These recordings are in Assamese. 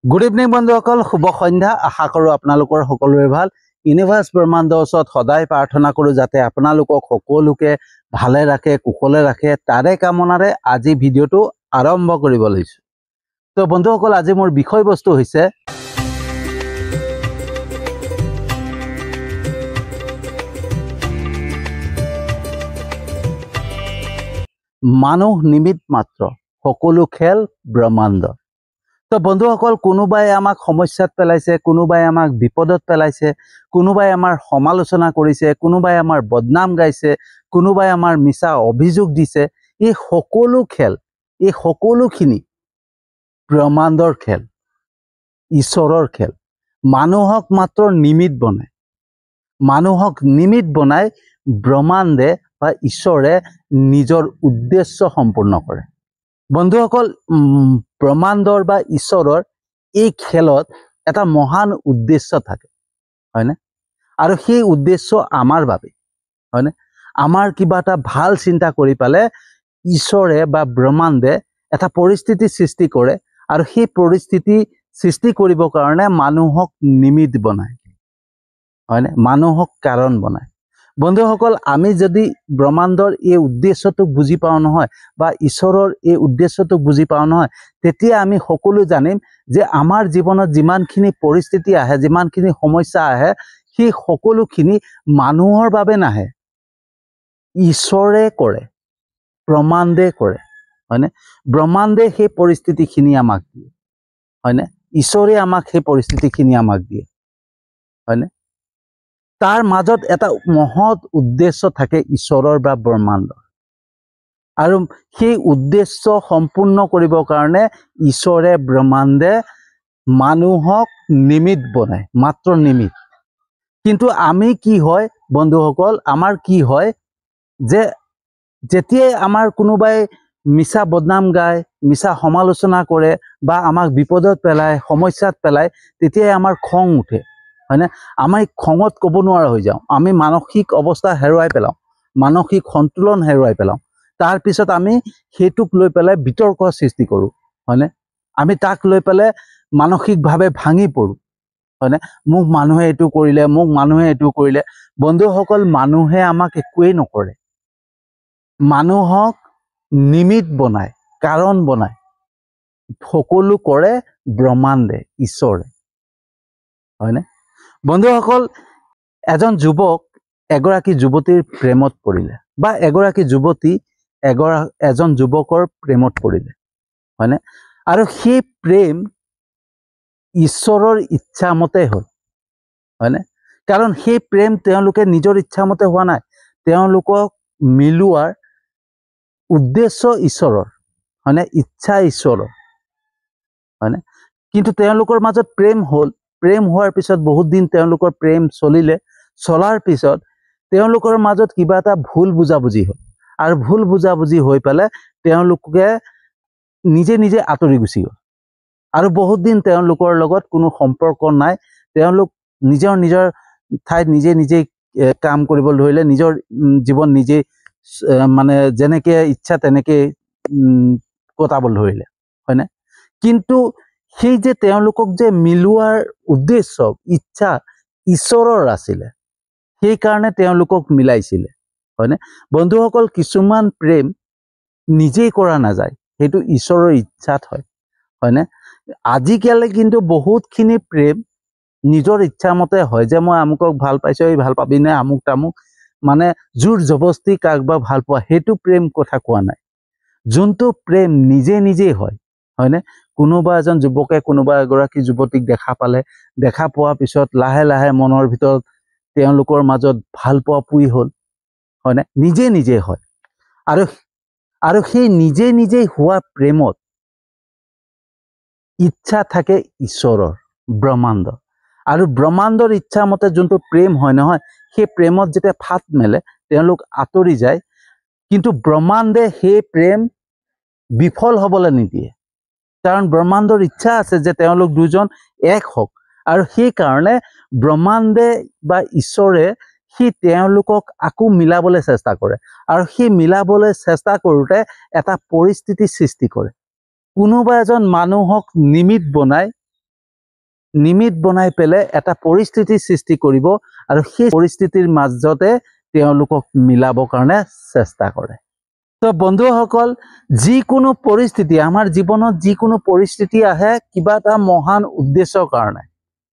গুড ইভিনিং বন্ধুসকল, শুভ সন্ধ্যা। আশা কৰোঁ আপোনালোকৰ সকলোৰে ভাল। ইউনিভাৰ্ছ ব্ৰহ্মাণ্ডৰ ওচৰত সদায় প্ৰাৰ্থনা কৰোঁ যাতে আপোনালোকক সকলোকে ভালে ৰাখে, কুশলে ৰাখে। তাৰে কামনাৰে আজি ভিডিঅ'টো আৰম্ভ কৰিব লৈছোঁ। তো বন্ধুসকল, আজি মোৰ বিষয়বস্তু হৈছে মানুহ নিমিত্ত মাত্ৰ, সকলো খেল ব্ৰহ্মাণ্ড। তো বন্ধুসকল, কোনোবাই আমাক সমস্যাত পেলাইছে, কোনোবাই আমাক বিপদত পেলাইছে, কোনোবাই আমাৰ সমালোচনা কৰিছে, কোনোবাই আমাৰ বদনাম গাইছে, কোনোবাই আমাৰ মিছা অভিযোগ দিছে। এই সকলো খেল, এই সকলোখিনি ব্ৰহ্মাণ্ডৰ খেল, ঈশ্বৰৰ খেল। মানুহক মাত্ৰ নিমিত্ত বনায়, মানুহক নিমিত্ত বনাই ব্ৰহ্মাণ্ডে বা ঈশ্বৰে নিজৰ উদ্দেশ্য সম্পূৰ্ণ কৰে। বন্ধুসকল, ব্ৰহ্মাণ্ডৰ বা ঈশ্বৰৰ এই খেলত এটা মহান উদ্দেশ্য থাকে, হয়নে? আৰু সেই উদ্দেশ্য আমাৰ বাবে, হয়নে? আমাৰ কিবা এটা ভাল চিন্তা কৰি পালে ঈশ্বৰে বা ব্ৰহ্মাণ্ডে এটা পৰিস্থিতি সৃষ্টি কৰে, আৰু সেই পৰিস্থিতি সৃষ্টি কৰিবৰ কাৰণে মানুহক নিমিত্ত বনায়, হয়নে? মানুহক কাৰণ বনায়। বন্ধুসকল, আমি যদি ব্ৰহ্মাণ্ডৰ এই উদ্দেশ্যটোক বুজি পাওঁ নহয়, বা ঈশ্বৰৰ এই উদ্দেশ্যটোক বুজি পাওঁ নহয়, তেতিয়া আমি সকলো জানিম যে আমাৰ জীৱনত যিমানখিনি পৰিস্থিতি আহে, যিমানখিনি সমস্যা আহে, সেই সকলোখিনি মানুহৰ বাবে নাহে, ঈশ্বৰে কৰে, ব্ৰহ্মাণ্ডে কৰে, হয়নে? ব্ৰহ্মাণ্ডে সেই পৰিস্থিতিখিনি আমাক দিয়ে, হয়নে? ঈশ্বৰে আমাক সেই পৰিস্থিতিখিনি আমাক দিয়ে, হয়নে? তাৰ মাজত এটা মহৎ উদ্দেশ্য থাকে ঈশ্বৰৰ বা ব্ৰহ্মাণ্ডৰ, আৰু সেই উদ্দেশ্য সম্পূৰ্ণ কৰিবৰ কাৰণে ঈশ্বৰে ব্ৰহ্মাণ্ডে মানুহক নিমিত্ত বনায়, মাত্ৰ নিমিত্ত। কিন্তু আমি কি হয় বন্ধুসকল, আমাৰ কি হয় যে যেতিয়াই আমাৰ কোনোবাই মিছা বদনাম গায়, মিছা সমালোচনা কৰে, বা আমাক বিপদত পেলায়, সমস্যাত পেলায়, তেতিয়াই আমাৰ খং উঠে, হয়নে? আমি খঙত ক'ব নোৱাৰা হৈ যাওঁ, আমি মানসিক অৱস্থা হেৰুৱাই পেলাওঁ, মানসিক সন্তুলন হেৰুৱাই পেলাওঁ। তাৰপিছত আমি সেইটোক লৈ পেলাই বিতৰ্ক সৃষ্টি কৰোঁ, হয়নে? আমি তাক লৈ পেলাই মানসিকভাৱে ভাঙি পৰোঁ, হয়নে? মোক মানুহে এইটো কৰিলে, মোক মানুহে এইটো কৰিলে। বন্ধুসকল, মানুহে আমাক একোৱেই নকৰে, মানুহক নিমিত্ত বনায়, কাৰণ বনায়। সকলো কৰে ব্ৰহ্মাণ্ডে, ঈশ্বৰে, হয়নে? বন্ধুসকল, এজন যুৱক এগৰাকী যুৱতীৰ প্ৰেমত পৰিলে, বা এগৰাকী যুৱতী এজন যুৱকৰ প্ৰেমত পৰিলে, হয়নে? আৰু সেই প্ৰেম ঈশ্বৰৰ ইচ্ছামতে হ'ল, হয়নে? কাৰণ সেই প্ৰেম তেওঁলোকে নিজৰ ইচ্ছামতে হোৱা নাই, তেওঁলোকক মিলোৱাৰ উদ্দেশ্য ঈশ্বৰৰ, হয়নে? ইচ্ছা ঈশ্বৰৰ, হয়নে? কিন্তু তেওঁলোকৰ মাজত প্ৰেম হ'ল। প্ৰেম হোৱাৰ পিছত বহুত দিন তেওঁলোকৰ প্ৰেম চলিলে, চলাৰ পিছত তেওঁলোকৰ মাজত কিবা এটা ভুল বুজাবুজি হ'ল, আৰু ভুল বুজাবুজি হৈ পেলাই তেওঁলোকে নিজে নিজে আঁতৰি গুচি গ'ল, আৰু বহুত দিন তেওঁলোকৰ লগত কোনো সম্পৰ্ক নাই। তেওঁলোক নিজৰ নিজৰ ঠাইত নিজে নিজেই কাম কৰিবলৈ ধৰিলে, নিজৰ জীৱন নিজেই মানে যেনেকে ইচ্ছা তেনেকে কটাবলৈ ধৰিলে, হয়নে? কিন্তু সেই যে তেওঁলোকক যে মিলোৱাৰ উদ্দেশ্য, ইচ্ছা ঈশ্বৰৰ আছিলে, সেইকাৰণে তেওঁলোকক মিলাইছিলে, হয়নে? বন্ধুসকল, কিছুমান প্ৰেম নিজেই কৰা নাযায়, সেইটো ঈশ্বৰৰ ইচ্ছাত হয়, হয়নে? আজিকালি কিন্তু বহুতখিনি প্ৰেম নিজৰ ইচ্ছামতে হয়, যে মই আমুকক ভাল পাইছোঁ, এই ভাল পাবি নে, আমুক তামুক, মানে জোৰ জবস্তি কাক বা ভাল পোৱা, সেইটো প্ৰেম কথা কোৱা নাই। যোনটো প্ৰেম নিজে নিজেই হয়, হয়নে? কোনোবা এজন যুৱকে কোনোবা এগৰাকী যুৱতীক দেখা পালে, দেখা পোৱাৰ পিছত লাহে লাহে মনৰ ভিতৰত তেওঁলোকৰ মাজত ভাল পোৱা পুই হ'ল, হয়নে? নিজে নিজে হয়। আৰু সেই নিজে নিজেই হোৱা প্ৰেমত ইচ্ছা থাকে ঈশ্বৰৰ, ব্ৰহ্মাণ্ডৰ। আৰু ব্ৰহ্মাণ্ডৰ ইচ্ছা মতে যোনটো প্ৰেম হয় নহয়, সেই প্ৰেমত যেতিয়া ফাট মেলে, তেওঁলোক আঁতৰি যায়, কিন্তু ব্ৰহ্মাণ্ডে সেই প্ৰেম বিফল হ'বলৈ নিদিয়ে, কাৰণ ব্ৰহ্মাণ্ডৰ ইচ্ছা আছে যে তেওঁলোক দুজন এক হওক। আৰু সেইকাৰণে ব্ৰহ্মাণ্ডে বা ঈশ্বৰে সেই তেওঁলোকক আকৌ মিলাবলৈ চেষ্টা কৰে, আৰু সেই মিলাবলৈ চেষ্টা কৰোঁতে এটা পৰিস্থিতি সৃষ্টি কৰে। কোনোবা এজন মানুহক নিমিত্ত বনাই নিমিত বনাই পেলাই এটা পৰিস্থিতি সৃষ্টি কৰিব আৰু সেই পৰিস্থিতিৰ মাজতে তেওঁলোকক মিলাবৰ কাৰণে চেষ্টা কৰে। তো বন্ধুসকল, যিকোনো পৰিস্থিতি আমাৰ জীৱনত যিকোনো পৰিস্থিতি আহে কিবা এটা মহান উদ্দেশ্যৰ কাৰণে,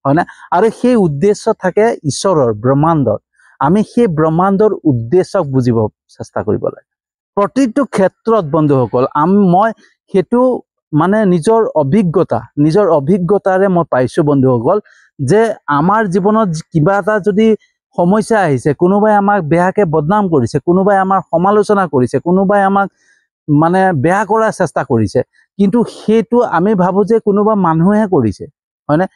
হয় না? আৰু সেই উদ্দেশ্য থাকে ঈশ্বৰৰ, ব্ৰহ্মাণ্ডৰ। আমি সেই ব্ৰহ্মাণ্ডৰ উদ্দেশ্যক বুজিব চেষ্টা কৰিব লাগে। প্ৰতিটো ক্ষেত্ৰত বন্ধুসকল মই সেইটো মানে নিজৰ অভিজ্ঞতাৰে মই পাইছোঁ বন্ধুসকল, যে আমাৰ জীৱনত কিবা এটা যদি সমস্যা আহিছে, কোনোবাই আমাক বেয়াকে বদনাম কৰিছে, কোনোবাই আমাৰ সমালোচনা কৰিছে, কোনোবাই আমাক মানে বেয়া কৰাৰ চেষ্টা কৰিছে, কিন্তু সেইটো আমি ভাবোঁ যে কোনোবা মানুহে কৰিছে, হয়নে?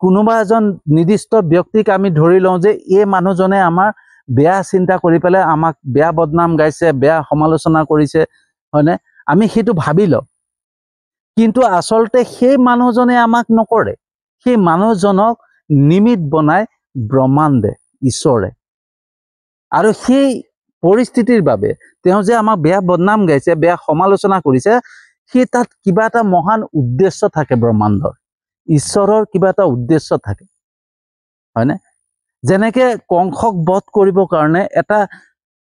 কোনোবা এজন নিৰ্দিষ্ট ব্যক্তিক আমি ধৰি লওঁ যে এই মানুহজনে আমাৰ বেয়া চিন্তা কৰি পেলাই আমাক বেয়া বদনাম গাইছে, বেয়া সমালোচনা কৰিছে, হয়নে? আমি সেইটো ভাবি লওঁ, কিন্তু আচলতে সেই মানুহজনে আমাক নকৰে। সেই মানুহজনক নিমিত বনাই ব্ৰহ্মাণ্ডে, ঈশ্বৰে। আৰু সেই পৰিস্থিতিৰ বাবে তেওঁ যে আমাক বেয়া বদনাম গাইছে, বেয়া সমালোচনা কৰিছে, সেই তাত কিবা এটা মহান উদ্দেশ্য থাকে ব্ৰহ্মাণ্ডৰ, ঈশ্বৰৰ কিবা এটা উদ্দেশ্য থাকে, হয়নে? যেনেকে কংসক বধ কৰিবৰ কাৰণে এটা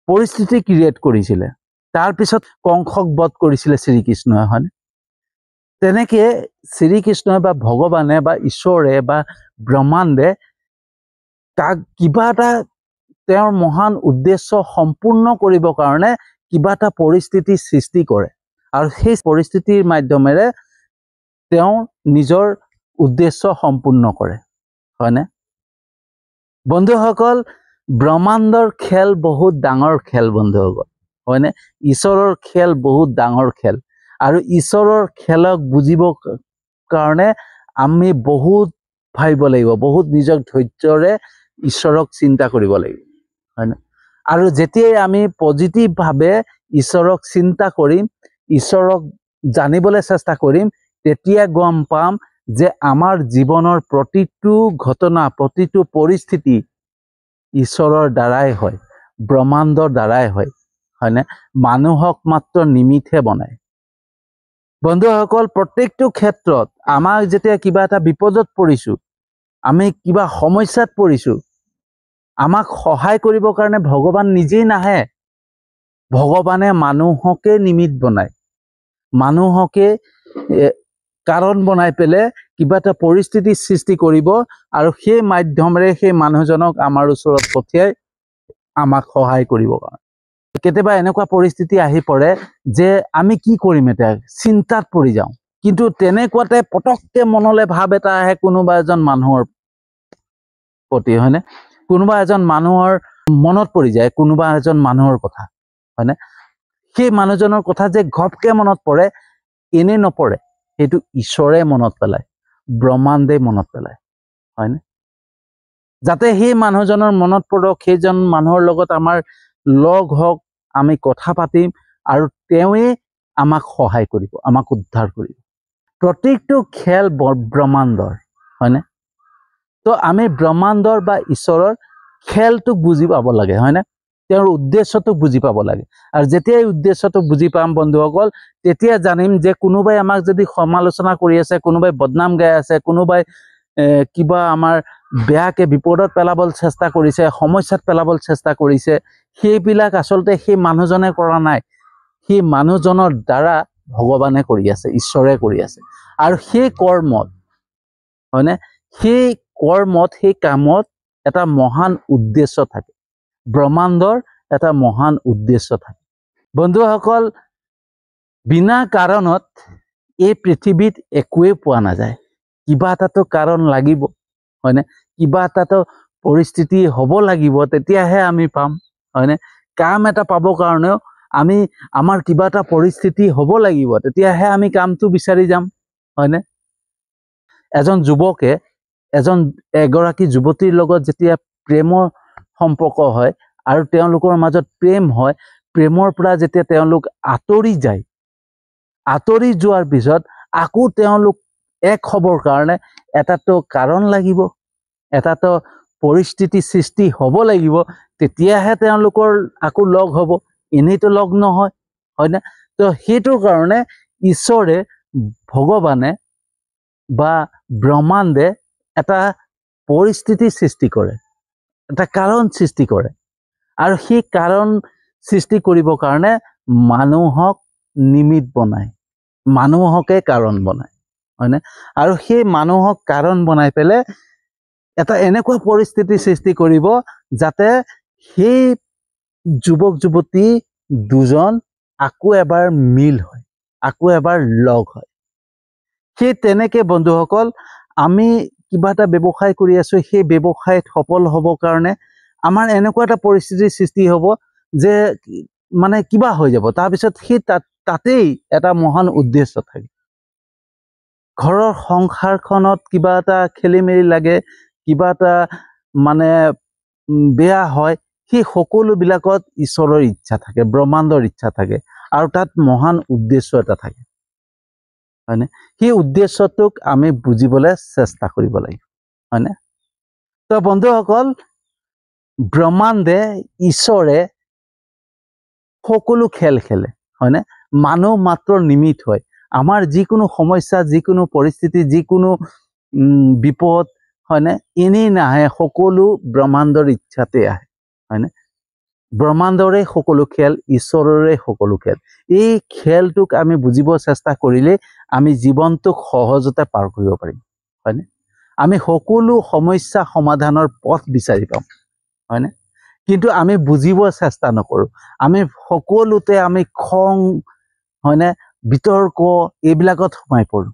পৰিস্থিতি ক্ৰিয়েট কৰিছিলে, তাৰপিছত কংসক বধ কৰিছিলে শ্ৰীকৃষ্ণই, হয়নে? তেনেকে শ্ৰীকৃষ্ণই বা ভগৱানে বা ঈশ্বৰে বা ব্ৰহ্মাণ্ডে তাক কিবা এটা তেওঁৰ মহান উদ্দেশ্য সম্পূৰ্ণ কৰিবৰ কাৰণে কিবা এটা পৰিস্থিতি সৃষ্টি কৰে, আৰু সেই পৰিস্থিতিৰ মাধ্যমেৰে তেওঁ নিজৰ উদ্দেশ্য সম্পূৰ্ণ কৰে, হয়নে? বন্ধুসকল, ব্ৰহ্মাণ্ডৰ খেল বহুত ডাঙৰ খেল বন্ধুসকল, হয়নে? ঈশ্বৰৰ খেল বহুত ডাঙৰ খেল, আৰু ঈশ্বৰৰ খেলক বুজিবৰ কাৰণে আমি বহুত ভাবিব লাগিব, বহুত নিজৰ ধৈৰ্যৰে ঈশ্বৰক চিন্তা কৰিব লাগিব, হয়নে? আৰু যেতিয়াই আমি পজিটিভভাৱে ঈশ্বৰক চিন্তা কৰিম, ঈশ্বৰক জানিবলৈ চেষ্টা কৰিম, তেতিয়া গম পাম যে আমাৰ জীৱনৰ প্ৰতিটো ঘটনা, প্ৰতিটো পৰিস্থিতি ঈশ্বৰৰ দ্বাৰাই হয়, ব্ৰহ্মাণ্ডৰ দ্বাৰাই হয়, হয়নে? মানুহক মাত্ৰ নিমিতহে বনায়। বন্ধুসকল, প্ৰত্যেকটো ক্ষেত্ৰত আমাক যেতিয়া কিবা এটা বিপদত পৰিছোঁ, আমি কিবা সমস্যাত পৰিছোঁ, আমাক সহায় কৰিবৰ কাৰণে ভগৱান নিজেই নাহে। ভগৱানে মানুহকে নিমিত বনায়, মানুহকে কাৰণ বনাই পেলাই কিবা এটা পৰিস্থিতি সৃষ্টি কৰিব, আৰু সেই মাধ্যমেৰে সেই মানুহজনক আমাৰ ওচৰত পঠিয়াই আমাক সহায় কৰিব কাৰণে। কেতিয়াবা এনেকুৱা পৰিস্থিতি আহি পৰে যে আমি কি কৰিম, এতিয়া চিন্তাত পৰি যাওঁ, কিন্তু তেনেকুৱাতে পটককে মনলৈ ভাৱ এটা আহে কোনোবা এজন মানুহৰ প্ৰতি, হয়নে? কোনোবা এজন মানুহৰ মনত পৰি যায় কোনোবা এজন মানুহৰ কথা, হয়নে? সেই মানুহজনৰ কথা যে ঘপকে মনত পৰে, এনেই নপৰে, সেইটো ঈশ্বৰে মনত পেলায়, ব্ৰহ্মাণ্ডে মনত পেলায়, হয়নে? যাতে সেই মানুহজনৰ মনত পৰক, সেইজন মানুহৰ লগত আমাৰ লগ হওক, আমি কথা পাতিম, আৰু তেওঁৱে আমাক সহায় কৰিব, আমাক উদ্ধাৰ কৰিব। প্ৰত্যেকটো খেল ব্ৰহ্মাণ্ডৰ, হয়নে? তো আমি ব্ৰহ্মাণ্ডৰ বা ঈশ্বৰৰ খেলটোক বুজি পাব লাগে, হয়নে? তেওঁৰ উদ্দেশ্যটোক বুজি পাব লাগে। আৰু যেতিয়া এই উদ্দেশ্যটো বুজি পাম বন্ধুসকল, তেতিয়া জানিম যে কোনোবাই আমাক যদি সমালোচনা কৰি আছে, কোনোবাই বদনাম গাই আছে, কোনোবাই কিবা আমাৰ বেয়াকে বিপদত পেলাবলৈ চেষ্টা কৰিছে, সমস্যাত পেলাবলৈ চেষ্টা কৰিছে, সেইবিলাক আচলতে সেই মানুহজনে কৰা নাই, সেই মানুহজনৰ দ্বাৰা ভগৱানে কৰি আছে, ঈশ্বৰে কৰি আছে। আৰু সেই কৰ্মত, হয়নে, সেই কৰ্মত, সেই কামত এটা মহান উদ্দেশ্য থাকে, ব্ৰহ্মাণ্ডৰ এটা মহান উদ্দেশ্য থাকে। বন্ধুসকল, বিনা কাৰণত এই পৃথিৱীত একোৱেই পোৱা নাযায়, কিবা এটাতো কাৰণ লাগিব, হয়নে? কিবা এটাতো পৰিস্থিতি হ'ব লাগিব, তেতিয়াহে আমি পাম, হয়নে? কাম এটা পাবৰ কাৰণেও আমাৰ কিবা এটা পৰিস্থিতি হ'ব লাগিব, তেতিয়াহে আমি কামটো বিচাৰি যাম, হয়নে? এজন যুৱকে এগৰাকী যুৱতীৰ লগত যেতিয়া প্ৰেমৰ সম্পৰ্ক হয়, আৰু তেওঁলোকৰ মাজত প্ৰেম হয়, প্ৰেমৰ পৰা যেতিয়া তেওঁলোক আঁতৰি যায়, আঁতৰি যোৱাৰ পিছত আকৌ তেওঁলোক এক হ'বৰ কাৰণে এটাতো কাৰণ লাগিব, এটাতো পৰিস্থিতি সৃষ্টি হ'ব লাগিব, তেতিয়াহে তেওঁলোকৰ আকৌ লগ হ'ব, এনেইতো লগ নহয়, হয়নে? তো সেইটোৰ কাৰণে ঈশ্বৰে, ভগৱানে বা ব্ৰহ্মাণ্ডে এটা পৰিস্থিতি সৃষ্টি কৰে, এটা কাৰণ সৃষ্টি কৰে, আৰু সেই কাৰণ সৃষ্টি কৰিবৰ কাৰণে মানুহক নিমিত্ত বনায়, মানুহকে কাৰণ বনায়, হয়নে? আৰু সেই মানুহক কাৰণ বনাই পেলাই এটা এনেকুৱা পৰিস্থিতি সৃষ্টি কৰিব যাতে সেই যুৱক যুৱতী দুজন আকৌ এবাৰ মিল হয়, আকৌ এবাৰ লগ হয়। সেই তেনেকে বন্ধুসকল আমি কিবা এটা ব্যৱসায় কৰি আছো, সেই ব্যৱসায়ত সফল হ'ব কাৰণে আমাৰ এনেকুৱা এটা পৰিস্থিতিৰ সৃষ্টি হ'ব যে মানে কিবা হৈ যাব, তাৰপিছত সেই তাতেই এটা মহান উদ্দেশ্য থাকে। ঘৰৰ সংসাৰখনত কিবা এটা খেলি মেলি লাগে, কিবা এটা মানে বেয়া হয়, সেই সকলোবিলাকত ঈশ্বৰৰ ইচ্ছা থাকে, ব্ৰহ্মাণ্ডৰ ইচ্ছা থাকে, আৰু তাত মহান উদ্দেশ্য এটা থাকে, হয়নে? সেই উদ্দেশ্যটোক আমি বুজিবলৈ চেষ্টা কৰিব লাগিব, হয়নে? তো বন্ধুসকল, ব্ৰহ্মাণ্ডে, ঈশ্বৰে সকলো খেল খেলে, হয়নে? মানুহ মাত্ৰ নিমিত্ত হয়। আমাৰ যিকোনো সমস্যা, যিকোনো পৰিস্থিতি, যিকোনো বিপদ, হয়নে, এনেই নাহে, সকলো ব্ৰহ্মাণ্ডৰ ইচ্ছাতে আহে, হয়নে? ব্ৰহ্মাণ্ডৰে সকলো খেল, ঈশ্বৰৰে সকলো খেল। এই খেলটোক আমি বুজিব চেষ্টা কৰিলে আমি জীৱনটোক সহজতে পাৰ কৰিব পাৰিম, হয়নে? আমি সকলো সমস্যা সমাধানৰ পথ বিচাৰি পাম, হয়নে? কিন্তু আমি বুজিব চেষ্টা নকৰোঁ। আমি সকলোতে আমি খং, হয়নে, বিতৰ্ক এইবিলাকত সোমাই পৰোঁ।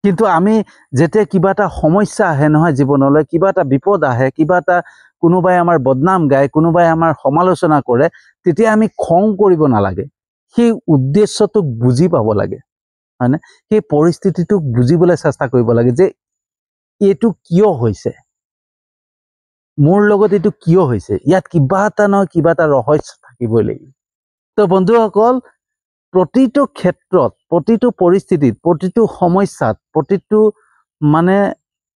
কিন্তু আমি যেতিয়া কিবা এটা সমস্যা আহে নহয় জীৱনলৈ, কিবা এটা বিপদ আহে, কিবা এটা কোনোবাই আমাৰ বদনাম গায়, কোনোবাই আমাৰ সমালোচনা কৰে, তেতিয়া আমি খং কৰিব নালাগে, সেই উদ্দেশ্যটোক বুজি পাব লাগে, হয়নে? সেই পৰিস্থিতিটোক বুজিবলৈ চেষ্টা কৰিব লাগে যে এইটো কিয় হৈছে, মোৰ লগত এইটো কিয় হৈছে, ইয়াত কিবা এটা নহয় কিবা এটা ৰহস্য থাকিবই লাগিব। তো বন্ধুসকল, প্ৰতিটো ক্ষেত্ৰত, প্ৰতিটো পৰিস্থিতিত, প্ৰতিটো সমস্যাত, প্ৰতিটো মানে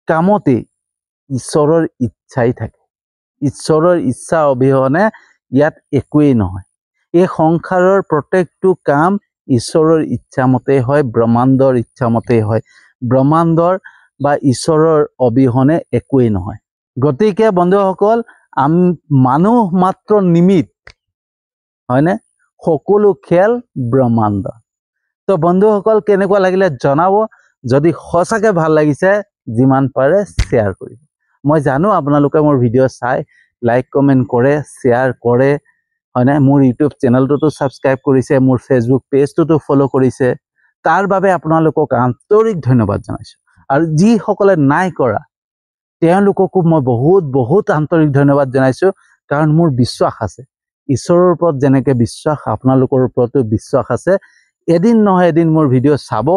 কামতেই ঈশ্বৰৰ ইচ্ছাই থাকে। ঈশ্বৰৰ ইচ্ছা অবিহনে ইয়াত একোৱেই নহয়। এই সংসাৰৰ প্ৰত্যেকটো কাম ঈশ্বৰৰ ইচ্ছামতেই হয়, ব্ৰহ্মাণ্ডৰ ইচ্ছামতেই হয়। ব্ৰহ্মাণ্ডৰ বা ঈশ্বৰৰ অবিহনে একোৱেই নহয়। গতিকে বন্ধুসকল, মানুহ মাত্ৰ নিমিত্ত, হয়নে? সকলো খেল ব্ৰহ্মাণ্ড। তো বন্ধুসকল, কেনেকুৱা লাগিলে জনাব। যদি সঁচাকৈ ভাল লাগিছে, যিমান পাৰে শ্বেয়াৰ কৰিব। মই জানো আপোনালোকে মোৰ ভিডিঅ' চাই লাইক কমেণ্ট কৰে, শ্বেয়াৰ কৰে, হয়নে? মোৰ ইউটিউব চেনেলটোতো ছাবস্ক্ৰাইব কৰিছে, মোৰ ফেচবুক পেজটোতো ফ'ল' কৰিছে। তাৰ বাবে আপোনালোকক আন্তৰিক ধন্যবাদ জনাইছোঁ। আৰু যিসকলে নাই কৰা, তেওঁলোককো মই বহুত বহুত আন্তৰিক ধন্যবাদ জনাইছোঁ, কাৰণ মোৰ বিশ্বাস আছে, ঈশ্বৰৰ ওপৰত যেনেকৈ বিশ্বাস, আপোনালোকৰ ওপৰতো বিশ্বাস আছে। এদিন নহয় এদিন মোৰ ভিডিঅ' চাব,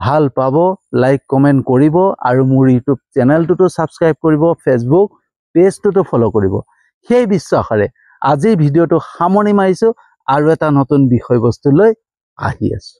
ভাল পাব, লাইক কমেণ্ট কৰিব, আৰু মোৰ ইউটিউব চেনেলটোতো ছাবস্ক্ৰাইব কৰিব, ফেচবুক পেজটোতো ফ'ল' কৰিব। সেই বিশ্বাসেৰে আজিৰ ভিডিঅ'টো সামৰণি মাৰিছোঁ, আৰু এটা নতুন বিষয়বস্তু লৈ আহি আছোঁ।